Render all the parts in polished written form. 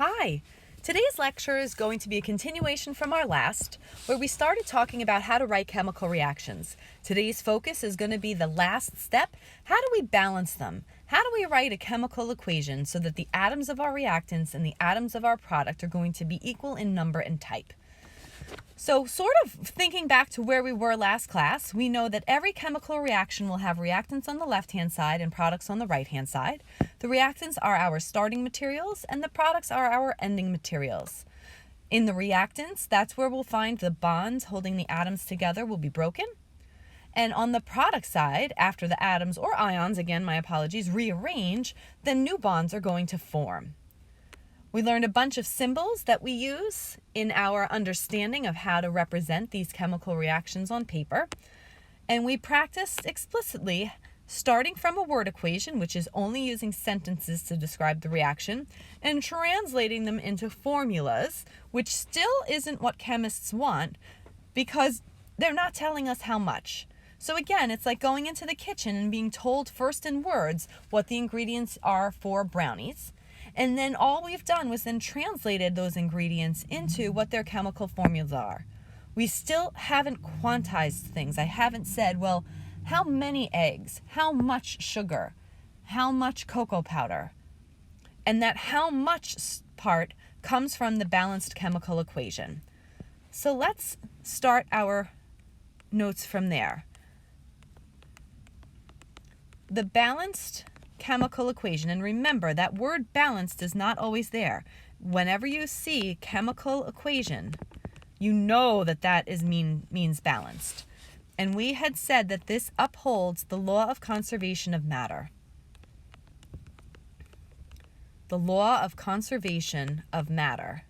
Hi! Today's lecture is going to be a continuation from our last, where we started talking about how to write chemical reactions. Today's focus is going to be the last step. How do we balance them? How do we write a chemical equation so that the atoms of our reactants and the atoms of our product are going to be equal in number and type? So sort of thinking back to where we were last class, we know that every chemical reaction will have reactants on the left-hand side and products on the right-hand side. The reactants are our starting materials and the products are our ending materials. In the reactants, that's where we'll find the bonds holding the atoms together will be broken. And on the product side, after the atoms or ions, again, my apologies, rearrange, then new bonds are going to form. We learned a bunch of symbols that we use in our understanding of how to represent these chemical reactions on paper. And we practiced explicitly starting from a word equation, which is only using sentences to describe the reaction, and translating them into formulas, which still isn't what chemists want because they're not telling us how much. So again, it's like going into the kitchen and being told first in words what the ingredients are for brownies. And then all we've done was then translated those ingredients into what their chemical formulas are. We still haven't quantized things. I haven't said, well, how many eggs, how much sugar, how much cocoa powder, and that how much part comes from the balanced chemical equation. So let's start our notes from there. The balanced chemical equation, and remember that word balanced is not always there. Whenever you see chemical equation, you know that means balanced. And we had said that this upholds the law of conservation of matter. The law of conservation of matter.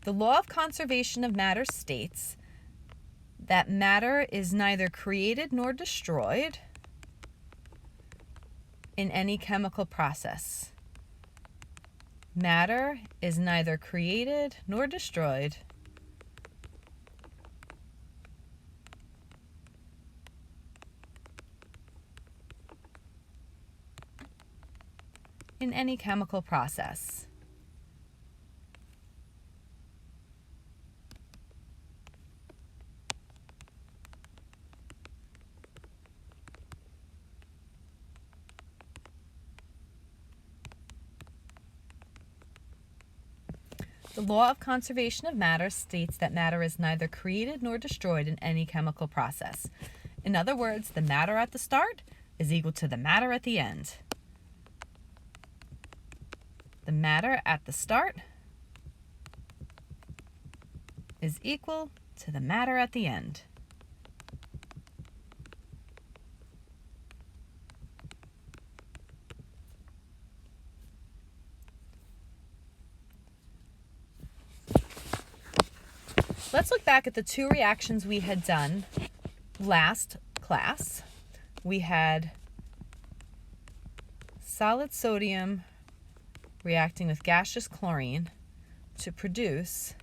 The law of conservation of matter states that matter is neither created nor destroyed in any chemical process. Matter is neither created nor destroyed in any chemical process. The law of conservation of matter states that matter is neither created nor destroyed in any chemical process. In other words, the matter at the start is equal to the matter at the end. The matter at the start is equal to the matter at the end. Let's look back at the two reactions we had done last class. We had solid sodium reacting with gaseous chlorine to produce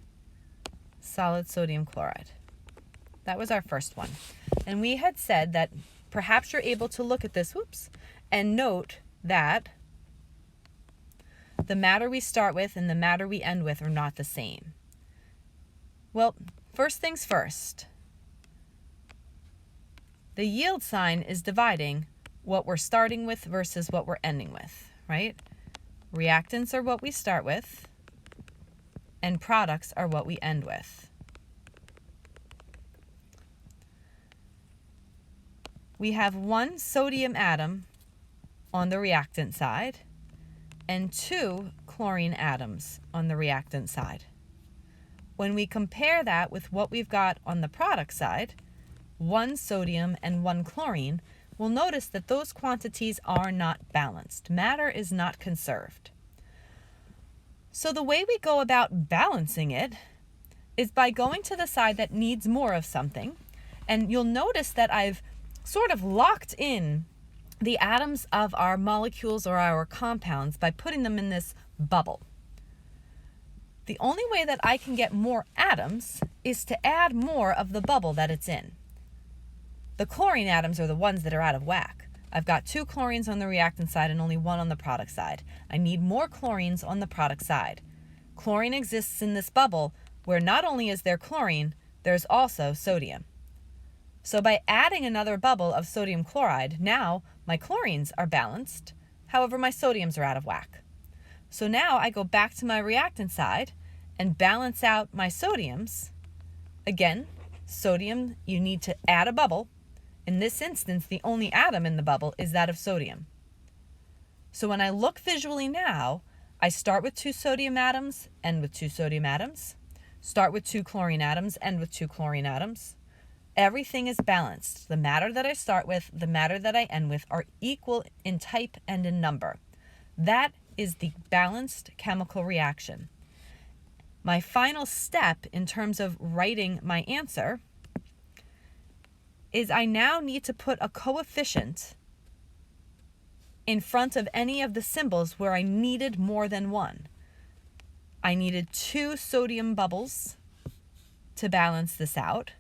solid sodium chloride. That was our first one. And we had said that perhaps you're able to look at this, and note that the matter we start with and the matter we end with are not the same. Well, first things first. The yield sign is dividing what we're starting with versus what we're ending with, right? Reactants are what we start with, and products are what we end with. We have one sodium atom on the reactant side and two chlorine atoms on the reactant side. When we compare that with what we've got on the product side, one sodium and one chlorine, we'll notice that those quantities are not balanced. Matter is not conserved. So the way we go about balancing it is by going to the side that needs more of something. And you'll notice that I've sort of locked in the atoms of our molecules or our compounds by putting them in this bubble. The only way that I can get more atoms is to add more of the bubble that it's in. The chlorine atoms are the ones that are out of whack. I've got 2 chlorines on the reactant side and only 1 on the product side. I need more chlorines on the product side. Chlorine exists in this bubble where not only is there chlorine, there's also sodium. So by adding another bubble of sodium chloride, now my chlorines are balanced. However, my sodiums are out of whack. So now I go back to my reactant side and balance out my sodiums. Again, sodium, you need to add a bubble. In this instance, the only atom in the bubble is that of sodium. So when I look visually now, I start with 2 sodium atoms, end with 2 sodium atoms, start with 2 chlorine atoms, end with 2 chlorine atoms. Everything is balanced. The matter that I start with, the matter that I end with are equal in type and in number. That is the balanced chemical reaction. My final step in terms of writing my answer is I now need to put a coefficient in front of any of the symbols where I needed more than 1. I needed 2 sodium bubbles to balance this out.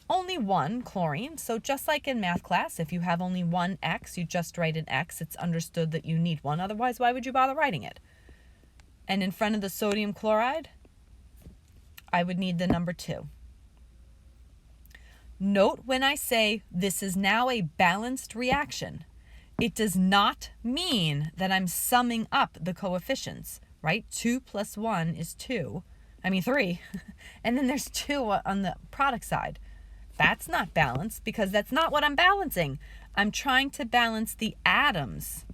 Only 1 chlorine, so just like in math class, if you have only 1 X, you just write an X. It's understood that you need 1, otherwise why would you bother writing it? And in front of the sodium chloride, I would need the number 2. Note when I say this is now a balanced reaction, it does not mean that I'm summing up the coefficients, right? 2 plus 1 is 3, and then there's 2 on the product side. That's not balanced because that's not what I'm balancing. I'm trying to balance the atoms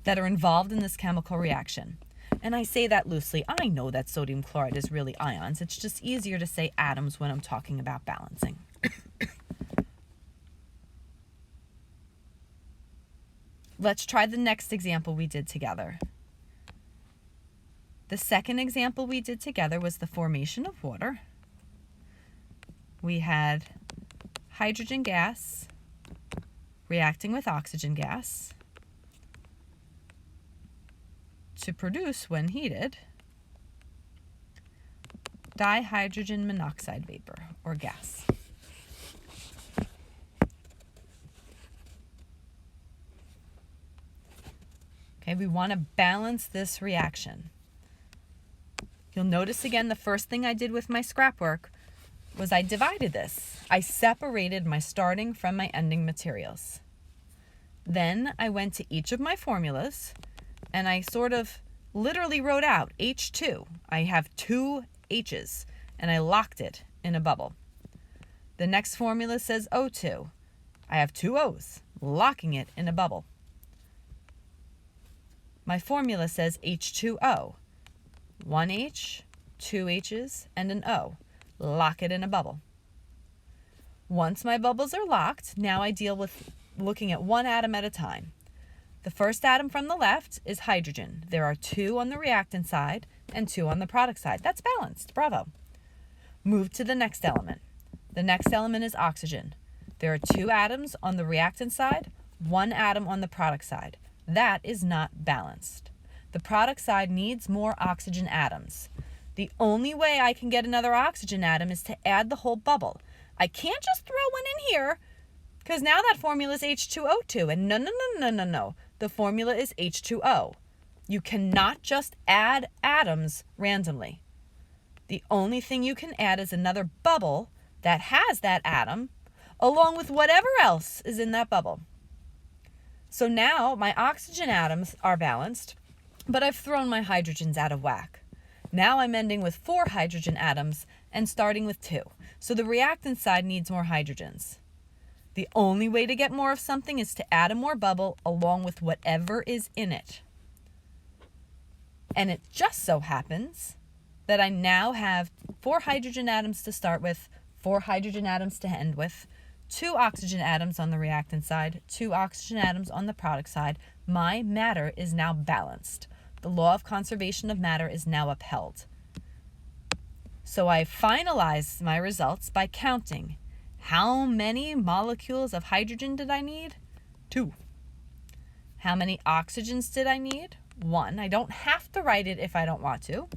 that are involved in this chemical reaction. And I say that loosely. I know that sodium chloride is really ions. It's just easier to say atoms when I'm talking about balancing. Let's try the next example we did together. The second example we did together was the formation of water. We had hydrogen gas reacting with oxygen gas to produce, when heated, dihydrogen monoxide vapor, or gas. Okay, we want to balance this reaction. You'll notice again the first thing I did with my scrap work was I divided this. I separated my starting from my ending materials. Then I went to each of my formulas and I sort of literally wrote out H2. I have 2 H's and I locked it in a bubble. The next formula says O2. I have 2 O's, locking it in a bubble. My formula says H2O. 1 H, 2 H's, and an O. Lock it in a bubble. Once my bubbles are locked, now I deal with looking at 1 atom at a time. The first atom from the left is hydrogen. There are 2 on the reactant side and 2 on the product side. That's balanced. Bravo. Move to the next element. The next element is oxygen. There are 2 atoms on the reactant side, 1 atom on the product side. That is not balanced. The product side needs more oxygen atoms. The only way I can get another oxygen atom is to add the whole bubble. I can't just throw one in here because now that formula is H2O2, and no. The formula is H2O. You cannot just add atoms randomly. The only thing you can add is another bubble that has that atom along with whatever else is in that bubble. So now my oxygen atoms are balanced, but I've thrown my hydrogens out of whack. Now I'm ending with 4 hydrogen atoms and starting with 2. So the reactant side needs more hydrogens. The only way to get more of something is to add a more bubble along with whatever is in it. And it just so happens that I now have 4 hydrogen atoms to start with, 4 hydrogen atoms to end with, 2 oxygen atoms on the reactant side, 2 oxygen atoms on the product side. My matter is now balanced. The law of conservation of matter is now upheld. So I finalized my results by counting. How many molecules of hydrogen did I need? 2. How many oxygens did I need? 1. I don't have to write it if I don't want to.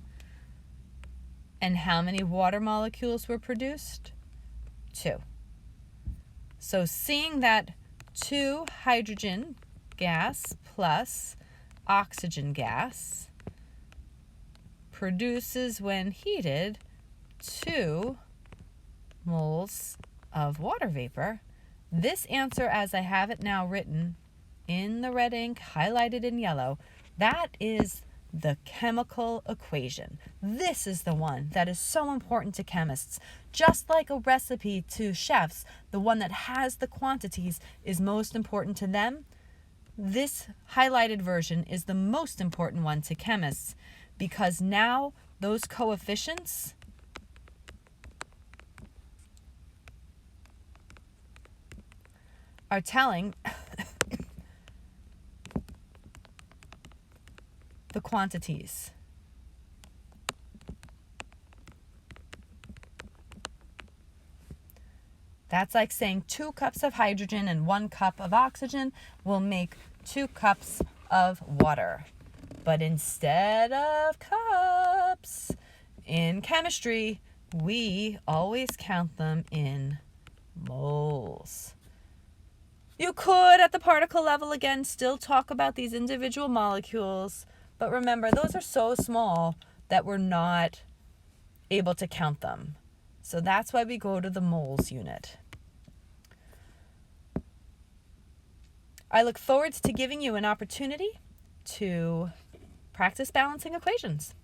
And how many water molecules were produced? 2. So seeing that 2 hydrogen gas plus oxygen gas produces, when heated, 2 moles of water vapor. This answer, as I have it now written in the red ink, highlighted in yellow, that is the chemical equation. This is the one that is so important to chemists. Just like a recipe to chefs, the one that has the quantities is most important to them. This highlighted version is the most important one to chemists, because now those coefficients are telling the quantities. That's like saying 2 cups of hydrogen and 1 cup of oxygen will make 2 cups of water. But instead of cups, in chemistry, we always count them in moles. You could, at the particle level, again, still talk about these individual molecules, but remember, those are so small that we're not able to count them. So that's why we go to the moles unit. I look forward to giving you an opportunity to practice balancing equations.